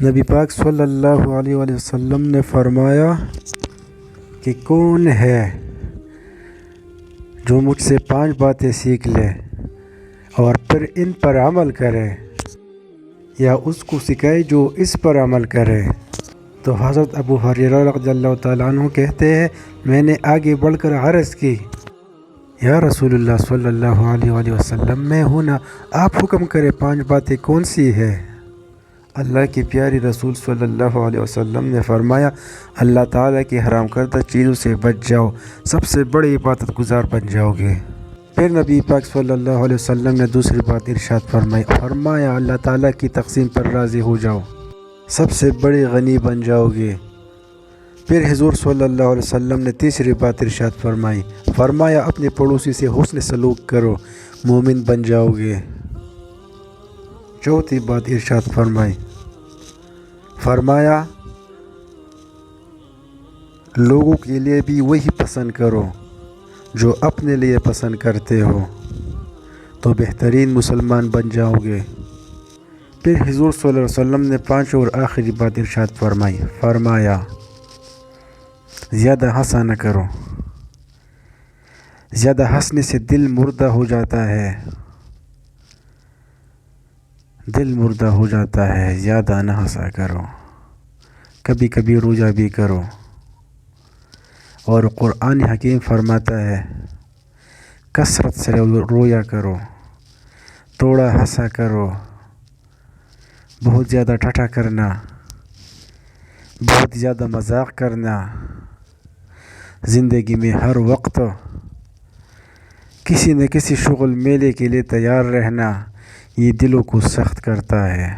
نبی پاک صلی اللہ علیہ وآلہ وسلم نے فرمایا کہ کون ہے جو مجھ سے 5 باتیں سیکھ لے اور پھر ان پر عمل کرے، یا اس کو سکھائے جو اس پر عمل کرے۔ تو حضرت ابو ہریرہ رضی اللہ تعالیٰ عنہ کہتے ہیں، میں نے آگے بڑھ کر عرض کی، یا رسول اللہ صلی اللہ علیہ وآلہ وسلم، میں ہوں نا، آپ حکم کرے 5 باتیں کون سی ہے؟ اللہ کے پیارے رسول صلی اللہ علیہ وسلم نے فرمایا، اللہ تعالیٰ کی حرام کردہ چیزوں سے بچ جاؤ، سب سے بڑی عبادت گزار بن جاؤ گے۔ پھر نبی پاک صلی اللہ علیہ وسلم نے دوسری بات ارشاد فرمایا اللہ تعالیٰ کی تقسیم پر راضی ہو جاؤ، سب سے بڑے غنی بن جاؤ گے۔ پھر حضور صلی اللہ علیہ وسلم نے تیسری بات ارشاد فرمایا اپنے پڑوسی سے حسن سلوک کرو، مومن بن جاؤ گے۔ چوتھی بات ارشاد فرمایا لوگوں کے لیے بھی وہی پسند کرو جو اپنے لیے پسند کرتے ہو، تو بہترین مسلمان بن جاؤ گے۔ پھر حضور صلی اللہ علیہ وسلم نے 5 اور آخری بات ارشاد فرمایا زیادہ ہنسا نہ کرو، زیادہ ہنسنے سے دل مردہ ہو جاتا ہے، زیادہ نہ ہنسا کرو، کبھی کبھی روجا بھی کرو۔ اور قرآن حکیم فرماتا ہے کثرت سے رویا کرو، تھوڑا ہنسا کرو، بہت زیادہ ٹھٹھا کرنا، بہت زیادہ مذاق کرنا، زندگی میں ہر وقت کسی نہ کسی شغل میلے کے لیے تیار رہنا، یہ دلوں کو سخت کرتا ہے۔